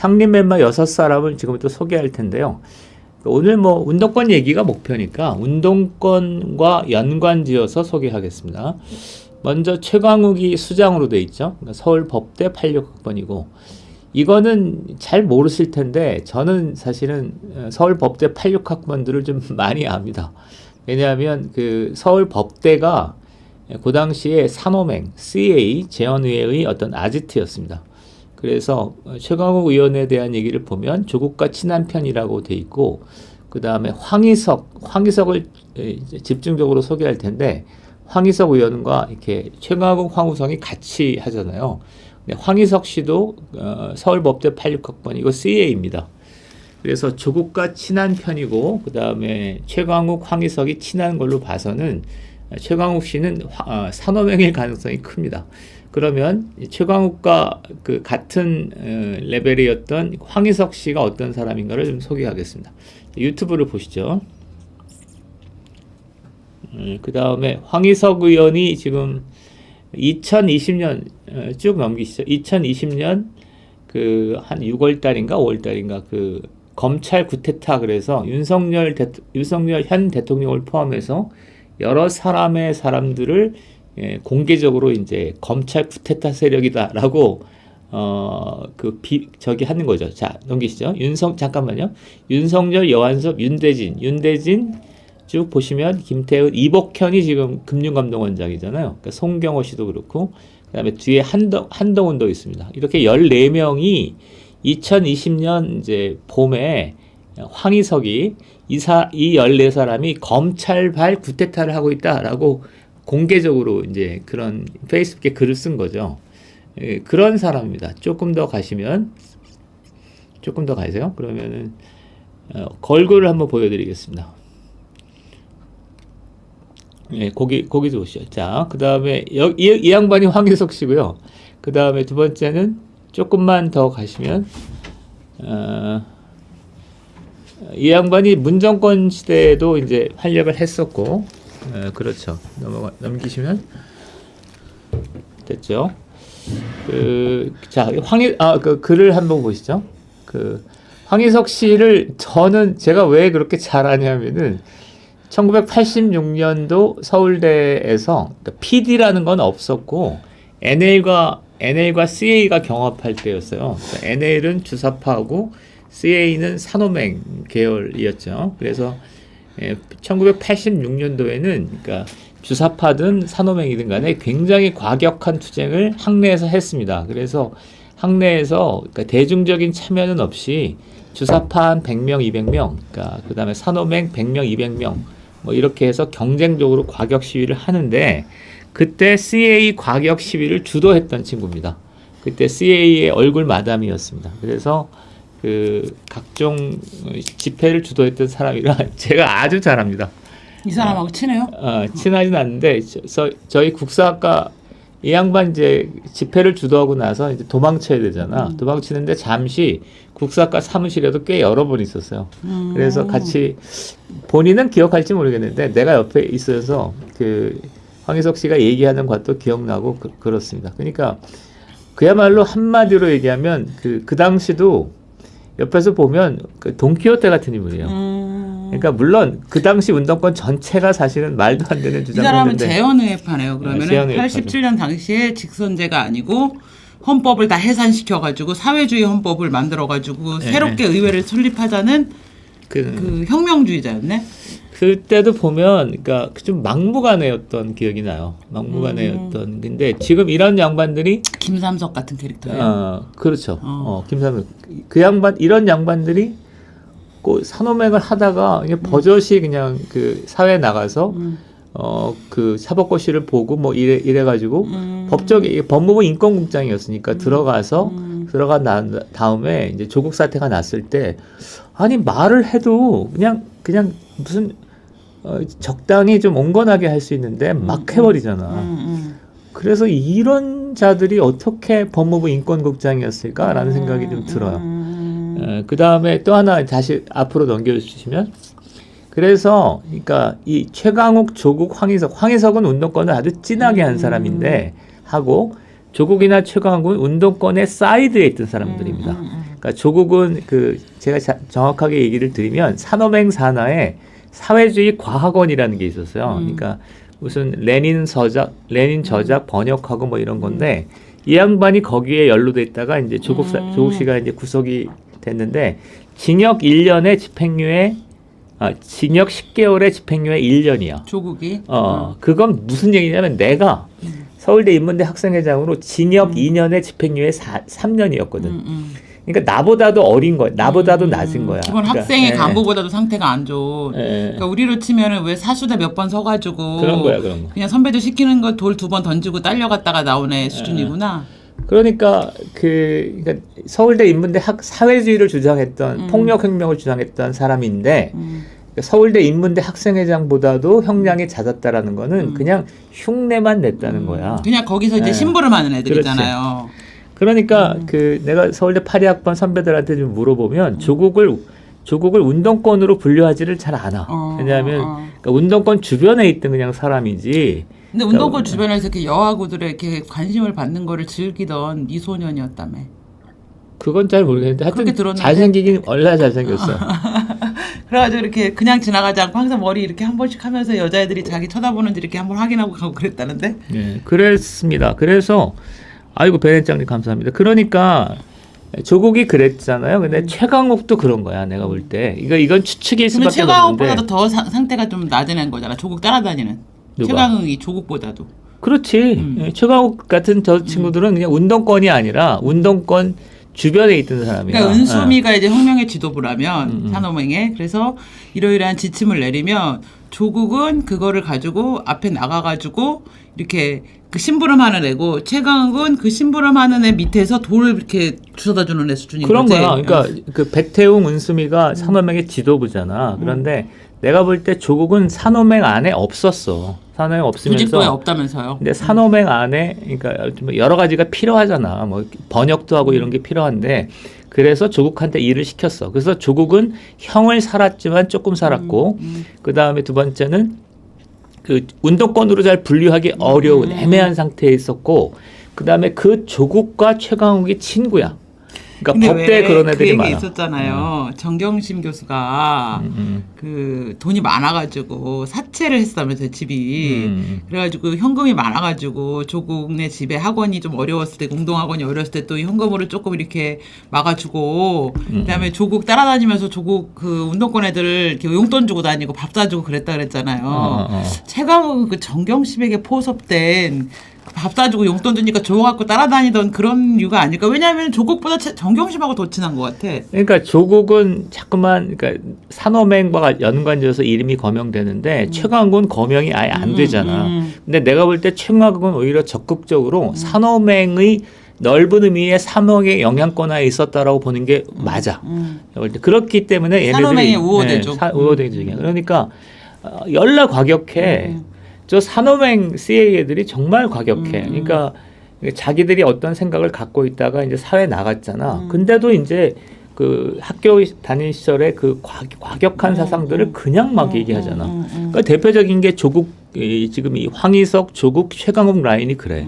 상림 멤버 6사람을 지금부터 소개할 텐데요. 오늘 뭐 운동권 얘기가 목표니까 운동권과 연관지어서 소개하겠습니다. 먼저 최광욱이 수장으로 돼 있죠. 그러니까 서울법대 86학번이고 이거는 잘 모르실 텐데 저는 사실은 서울법대 86학번들을 좀 많이 압니다. 왜냐하면 그 서울법대가 그 당시에 산호맹, CA, 재헌의회의 어떤 아지트였습니다. 그래서 최광욱 의원에 대한 얘기를 보면 조국과 친한 편이라고 돼 있고 그 다음에 황희석을 집중적으로 소개할 텐데 황희석 의원과 이렇게 최광욱, 황우성이 같이 하잖아요. 황희석 씨도 서울법대 86학번이고 CA입니다. 그래서 조국과 친한 편이고 그 다음에 최광욱, 황희석이 친한 걸로 봐서는 최광욱 씨는 산호맹일 가능성이 큽니다. 그러면 최광욱과 그 같은 레벨이었던 황희석 씨가 어떤 사람인가를 좀 소개하겠습니다. 유튜브를 보시죠. 그 다음에 황희석 의원이 지금 2020년 쭉 넘기시죠. 2020년 그 한 6월 달인가 5월 달인가 그 검찰 구테타 그래서 윤석열 현 대통령을 포함해서 여러 사람들을 공개적으로 이제 검찰 구테타 세력이다라고 저기 하는 거죠. 자, 넘기시죠. 잠깐만요. 윤석열, 여한섭, 윤대진 쭉 보시면 김태훈, 이복현이 지금 금융감독원장이잖아요. 그러니까 송경호 씨도 그렇고 그다음에 뒤에 한동훈도 있습니다. 이렇게 14명이 2020년 이제 봄에 황희석이 이 14사람이 검찰발 구테타를 하고 있다라고 공개적으로 이제 그런 페이스북에 글을 쓴 거죠. 그런 사람입니다. 조금 더 가세요. 그러면은 걸그룹을 한번 보여드리겠습니다. 거기 보시죠. 자, 그 다음에 이 양반이 황희석 씨고요. 그 다음에 두 번째는 조금만 더 가시면 이 양반이 문정권 시대에도 이제 활약을 했었고, 그렇죠. 넘기시면 됐죠. 자, 그 글을 한번 보시죠. 황희석 씨를 제가 왜 그렇게 잘 아냐면은 1986년도 서울대에서 그러니까 PD라는 건 없었고 NL과 CA가 경합할 때였어요. 그러니까 NL은 주사파하고 CA는 산호맹 계열이었죠. 그래서 1986년도에는 그러니까 주사파든 산호맹이든 간에 굉장히 과격한 투쟁을 학내에서 했습니다. 그래서 학내에서 그러니까 대중적인 참여는 없이 주사파 한 100명, 200명, 그러니까 그다음에 산호맹 100명, 200명 뭐 이렇게 해서 경쟁적으로 과격 시위를 하는데 그때 CA 과격 시위를 주도했던 친구입니다. 그때 CA의 얼굴 마담이었습니다. 그래서 그 각종 집회를 주도했던 사람이라 제가 아주 잘합니다. 이 사람하고 친해요? 친하진 않는데 저희 국사학과 이 양반 이제 집회를 주도하고 나서 이제 도망쳐야 되잖아. 도망치는데 잠시 국사학과 사무실에도 꽤 여러 번 있었어요. 그래서 같이 본인은 기억할지 모르겠는데 내가 옆에 있어서 그 황희석 씨가 얘기하는 것도 기억나고 그렇습니다. 그러니까 그야말로 한마디로 얘기하면 그 당시도 옆에서 보면 그 돈키호테 같은 인물이에요. 그러니까 물론 그 당시 운동권 전체가 사실은 말도 안 되는 주장을 이 사람은 했는데 재헌의회파네요. 그러면은 87년 당시에 직선제가 아니고 헌법을 다 해산시켜가지고 사회주의 헌법을 만들어가지고 새롭게 의회를 설립하자는 그 혁명주의자였네. 그때도 보면 그러니까 좀 막무가내였던 기억이 나요. 막무가내였던. 근데 지금 이런 양반들이 김삼석 같은 캐릭터예요. 그렇죠. 김삼석 이런 양반들이 산호맹을 하다가 그냥 버젓이 그냥 그 사회에 나가서 그 사법고시를 보고 뭐 이래가지고 법무부 인권국장이었으니까 들어간 다음에 이제 조국 사태가 났을 때 아니 말을 해도 그냥 무슨 적당히 좀 온건하게 할 수 있는데 막 해버리잖아. 그래서 이런 자들이 어떻게 법무부 인권국장이었을까라는 생각이 좀 들어요. 그 다음에 또 하나 다시 앞으로 넘겨주시면 그래서 그러니까 이 최광욱, 조국, 황희석은 운동권을 아주 진하게 한 사람인데 하고 조국이나 최광욱은 운동권의 사이드에 있던 사람들입니다. 그러니까 조국은 그 제가 정확하게 얘기를 드리면 산업행 산하에 사회주의 과학원이라는 게 있었어요. 그러니까 무슨 레닌 저작 번역하고 뭐 이런 건데 이 양반이 거기에 연루돼 있다가 이제 조국 씨가 이제 구속이 됐는데 징역 1년에 징역 10개월에 집행유예 1년이야. 조국이? 그건 무슨 얘기냐면 내가 서울대 인문대 학생회장으로 징역 2년에 집행유예 3년이었거든. 그러니까 나보다도 어린 거야. 나보다도 낮은 거야. 기본 그러니까, 학생의 간부보다도 상태가 안 좋은. 그러니까 우리로 치면은 왜 사수대 몇 번 서가지고 그런 거야, 그런 거. 그냥 선배들 시키는 거 돌 2번 던지고 딸려갔다가 나온 애 수준이구나. 그러니까 그러니까 서울대 인문대 사회주의를 주장했던 폭력혁명을 주장했던 사람인데 그러니까 서울대 인문대 학생회장보다도 형량이 잦았다라는 거는 그냥 흉내만 냈다는 거야. 그냥 거기서 이제 심부름하는 애들이잖아요. 그러니까 그 내가 서울대 82학번 선배들한테 좀 물어보면 조국을 운동권으로 분류하지를 잘 않아. 왜냐하면 그러니까 운동권 주변에 있던 그냥 사람이지. 근데 운동권 주변에서 이렇게 여아구들의 이렇게 관심을 받는 거를 즐기던 미소년이었다며. 그건 잘 모르겠는데 하여튼 들었는데? 잘생기긴 얼마나 잘생겼어. 그래가지고 이렇게 그냥 지나가지 않고 항상 머리 이렇게 한 번씩 하면서 여자애들이 자기 쳐다보는지 이렇게 한번 확인하고 가고 그랬다는데. 네, 그랬습니다. 그래서 아이고 배현장님 감사합니다. 그러니까 조국이 그랬잖아요. 근데 최강욱도 그런 거야. 내가 볼 때 이건 추측일 수밖에 없는데. 최강욱보다도 더 상태가 좀 낮은 애인 거잖아. 조국 따라다니는. 누가? 최강욱이 조국보다도. 그렇지. 최강욱 같은 저 친구들은 그냥 운동권이 아니라 운동권 주변에 있던 사람이야. 그러니까 은수미가 이제 혁명의 지도부라면 산업행에 그래서 이러이러한 지침을 내리면 조국은 그거를 가지고 앞에 나가가지고 이렇게 그 심부름하는 애고 최강욱은 그 심부름하는 애 밑에서 돌을 이렇게 주워다 주는 애 수준인 그런 거지. 거야. 그러니까 그 백태웅, 은수미가 산업행의 지도부잖아. 그런데 내가 볼 때 조국은 산업행 안에 없었어. 산업행 없으면서 조직부에 없다면서요. 근데 산업행 안에 그러니까 좀 여러 가지가 필요하잖아. 뭐 번역도 하고 이런 게 필요한데 그래서 조국한테 일을 시켰어. 그래서 조국은 형을 살았지만 조금 살았고 그 다음에 두 번째는 그 운동권으로 잘 분류하기 어려운 애매한 상태에 있었고 그 다음에 그 조국과 최강욱이 친구야. 그러니까 법대에 그런 애들이 그 얘기 많아. 있었잖아요. 정경심 교수가 그 돈이 많아가지고 사채를 했다면서 집이 그래가지고 현금이 많아가지고 조국네 집에 학원이 좀 어려웠을 때 공동학원이 어려웠을 때 또 현금으로 조금 이렇게 막아주고 그다음에 조국 따라다니면서 조국 그 운동권 애들 이렇게 용돈 주고 다니고 밥 사주고 그랬다 그랬잖아요. 최강욱 그 정경심에게 포섭된 밥 사주고 용돈 주니까 조용하고 따라다니던 그런 이유가 아닐까. 왜냐하면 조국보다 정경심하고 더 친한 것 같아. 그러니까 조국은 자꾸만 그러니까 산업행과 연관지어서 이름이 거명되는데 최강욱은 거명이 아예 안 되잖아. 근데 내가 볼 때 최강욱은 오히려 적극적으로 산업행의 넓은 의미의 산업의 영향권하에 있었다라고 보는 게 맞아. 그렇기 때문에 얘네들이 산업행의 우호대죠. 우호대죠. 그러니까 열나 과격해. 저 산업행 CA들이 정말 과격해. 그러니까 자기들이 어떤 생각을 갖고 있다가 이제 사회 나갔잖아. 근데도 이제 그 학교 다닌 시절에 그 과격한 사상들을 그냥 막 얘기하잖아. 그러니까 대표적인 게 조국 지금 이 황희석, 조국, 최강욱 라인이 그래.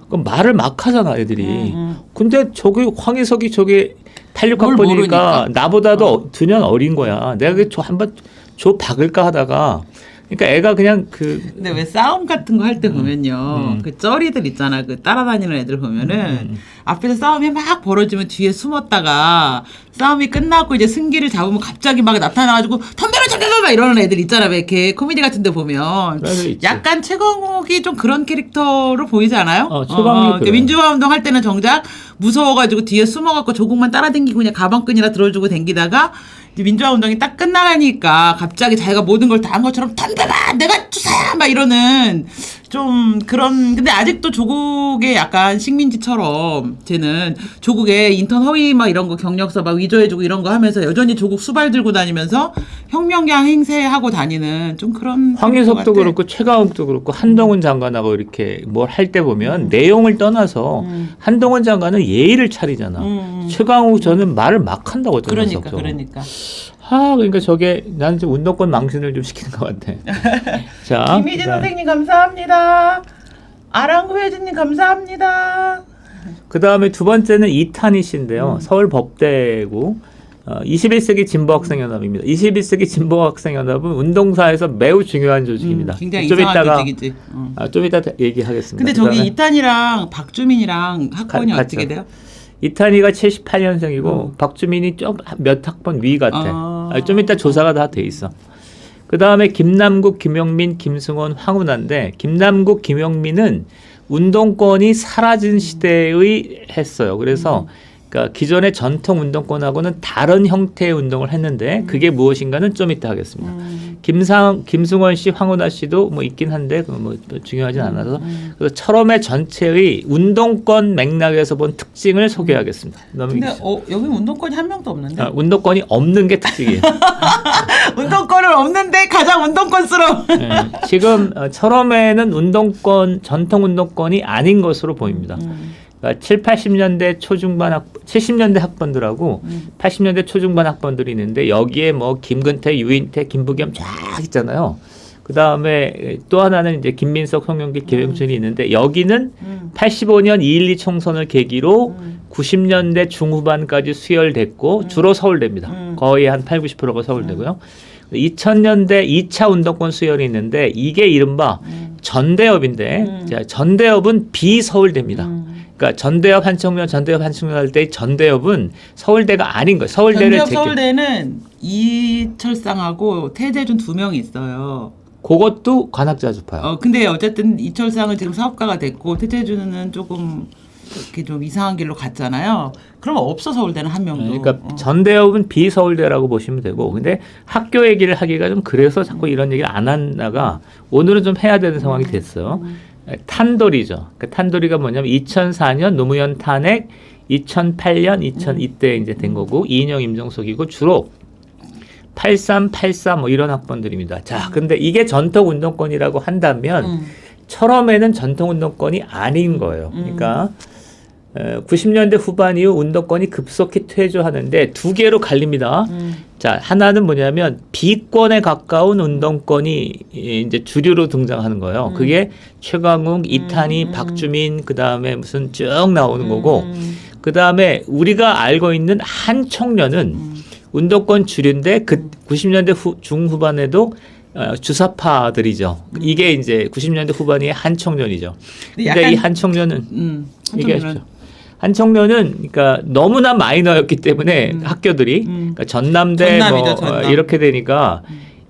그럼 말을 막 하잖아, 애들이. 근데 저기 황희석이 저게 탄력학번이니까 나보다도 2년 어린 거야. 내가 한번 박을까 하다가 그러니까 애가 그냥 근데 왜 싸움 같은 거 할 때 보면요. 그 쩌리들 있잖아. 그 따라다니는 애들 보면은 앞에서 싸움이 막 벌어지면 뒤에 숨었다가 싸움이 끝나고 이제 승기를 잡으면 갑자기 막 나타나가지고 덤벼라 막 이러는 애들 있잖아. 왜 이렇게 코미디 같은 데 보면. 약간 최강욱이 좀 그런 캐릭터로 보이지 않아요? 최강욱이 그래. 민주화 운동 할 때는 정작 무서워가지고 뒤에 숨어갖고 조국만 따라다니고 그냥 가방끈이나 들어주고 댕기다가 이제 민주화 운동이 딱 끝나가니까 갑자기 자기가 모든 걸 다 한 것처럼 덤벼라 내가 주사야 막 이러는 좀 그런. 근데 아직도 조국의 약간 식민지처럼 쟤는 조국의 인턴 허위 막 이런 거 경력서 막 위조해주고 이런 거 하면서 여전히 조국 수발 들고 다니면서 혁명gang 행세하고 다니는 좀 그런. 황희석도 그렇고 최강욱도 그렇고 한동훈 장관하고 이렇게 뭘 할 때 보면 내용을 떠나서 한동훈 장관은 예의를 차리잖아. 최강욱 저는 말을 막 한다고. 그러니까. 그러니까 저게 나는 좀 운동권 망신을 좀 시키는 것 같아. 자, 김희진 선생님 감사합니다. 아랑구 혜진님 감사합니다. 그 다음에 두 번째는 이탄희 씨인데요. 서울법대고 21세기 진보학생연합입니다. 21세기 진보학생연합은 운동사에서 매우 중요한 조직입니다. 굉장히 좀 이상한 이따가, 조직이지. 좀 이따 얘기하겠습니다. 근데 저기 이탄이랑 박주민이랑 학번이 같죠. 어떻게 돼요? 이탄희가 78년생이고 박주민이 좀 몇 학번 위 같아. 좀 이따 조사가 다 돼 있어. 그 다음에 김남국, 김용민, 김승원, 황운하인데 김남국, 김용민은 운동권이 사라진 시대의 했어요. 그래서 그러니까 기존의 전통 운동권하고는 다른 형태의 운동을 했는데 그게 무엇인가는 좀 이따 하겠습니다. 김승원 씨, 황운하 씨도 뭐 있긴 한데 뭐 중요하진 않아서 그래서 철험의 전체의 운동권 맥락에서 본 특징을 소개하겠습니다. 근데 여기 운동권이 한 명도 없는데? 운동권이 없는 게 특징이에요. 운동권은 없는데 가장 운동권스러워. 네, 지금 철험에는 운동권, 전통 운동권이 아닌 것으로 보입니다. 그러니까 7, 80년대 초중반 70년대 학번들하고 80년대 초중반 학번들이 있는데 여기에 뭐 김근태, 유인태, 김부겸 쫙 있잖아요. 그 다음에 또 하나는 이제 김민석, 송영길, 김영준이 있는데 여기는 85년 2.12 총선을 계기로 90년대 중후반까지 수혈됐고 주로 서울대입니다. 거의 한 8, 90%가 서울대고요. 2000년대 2차 운동권 수혈이 있는데 이게 이른바 전대협인데 전대협은 비서울대입니다. 그러니까 전대협 한청년 할 때 전대협은 서울대가 아닌 거예요. 전대협 서울대는 이철상하고 태재준 두 명이 있어요. 그것도 관악자주파요. 근데 어쨌든 이철상은 지금 사업가가 됐고 태재준은 조금 이렇게 좀 이상한 길로 갔잖아요. 그러면 없어 서울대는 한 명도. 그러니까 전대협은 비서울대라고 보시면 되고, 근데 학교 얘기를 하기가 좀 그래서 자꾸 이런 얘기를 안 하다가 오늘은 좀 해야 되는 상황이 됐어요. 탄돌이죠. 그러니까 탄돌이가 뭐냐면 2004년 노무현 탄핵, 2008년, 이때 이제 된 거고 이인영, 임종석이고 주로 83, 84 뭐 이런 학번들입니다. 자, 근데 이게 전통 운동권이라고 한다면 철험에는 전통 운동권이 아닌 거예요. 그러니까 90년대 후반 이후 운동권이 급속히 퇴조하는데 두 개로 갈립니다. 자, 하나는 뭐냐면 비권에 가까운 운동권이 이제 주류로 등장하는 거예요. 그게 최광욱, 이탄희, 박주민, 그 다음에 무슨 쭉 나오는 거고, 그 다음에 우리가 알고 있는 한청년은 운동권 주류인데 그 90년대 중후반에도 주사파들이죠. 이게 이제 90년대 후반이 한청년이죠. 근데 이 한청년은 얘기하십시오. 한청년은 그러니까 너무나 마이너였기 때문에 학교들이 그러니까 전남대 뭐 전남. 이렇게 되니까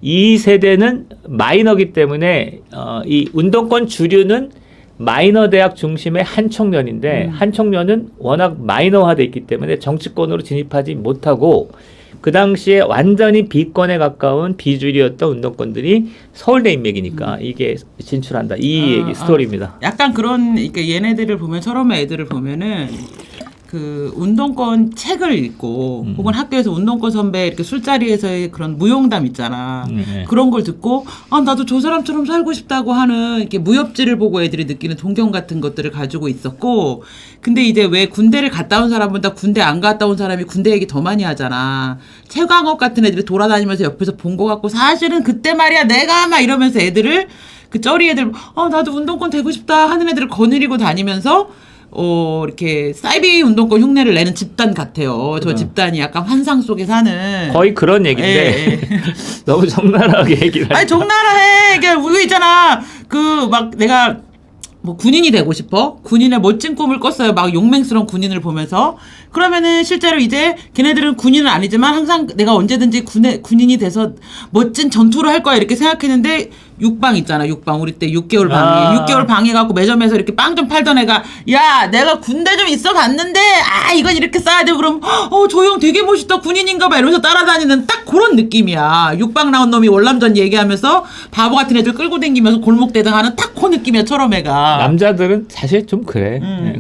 이 세대는 마이너기 때문에 이 운동권 주류는 마이너 대학 중심의 한청년인데 한청년은 워낙 마이너화돼 있기 때문에 정치권으로 진입하지 못하고 그 당시에 완전히 비권에 가까운 비주류였던 운동권들이 서울대 인맥이니까 이게 진출한다. 이 얘기 스토리입니다. 약간 그런 그러니까 얘네들을 보면 철험의 애들을 보면은 그 운동권 책을 읽고 혹은 학교에서 운동권 선배 이렇게 술자리에서의 그런 무용담 있잖아. 그런 걸 듣고 나도 저 사람처럼 살고 싶다고 하는 이렇게 무협지를 보고 애들이 느끼는 동경 같은 것들을 가지고 있었고 근데 이제 왜 군대를 갔다 온 사람보다 군대 안 갔다 온 사람이 군대 얘기 더 많이 하잖아. 최광욱 같은 애들이 돌아다니면서 옆에서 본 거 같고 사실은 그때 말이야 내가 막 이러면서 애들을 그 쩌리 애들 나도 운동권 되고 싶다 하는 애들을 거느리고 다니면서 이렇게 사이비 운동권 흉내를 내는 집단 같아요. 저 집단이 약간 환상 속에 사는 거의 그런 얘기인데 너무 적나라하게 얘기를 아니 적나라해. 이게 우리 있잖아. 그 막 내가 뭐 군인이 되고 싶어? 군인의 멋진 꿈을 꿨어요. 막 용맹스러운 군인을 보면서. 그러면은 실제로 이제 걔네들은 군인은 아니지만 항상 내가 언제든지 군인이 돼서 멋진 전투를 할 거야 이렇게 생각했는데 육방 있잖아. 육방 우리 때 6개월 방해. 6개월 방해갖고 매점에서 이렇게 빵 좀 팔던 애가 야 내가 군대 좀 있어 봤는데 이건 이렇게 써야 되고 그럼 저 형 되게 멋있다 군인인가 봐 이러면서 따라다니는 딱 그런 느낌이야. 육방 나온 놈이 월남전 얘기하면서 바보 같은 애들 끌고 다니면서 골목대장하는 딱 그 느낌이야 철험애가. 남자들은 사실 좀 그래.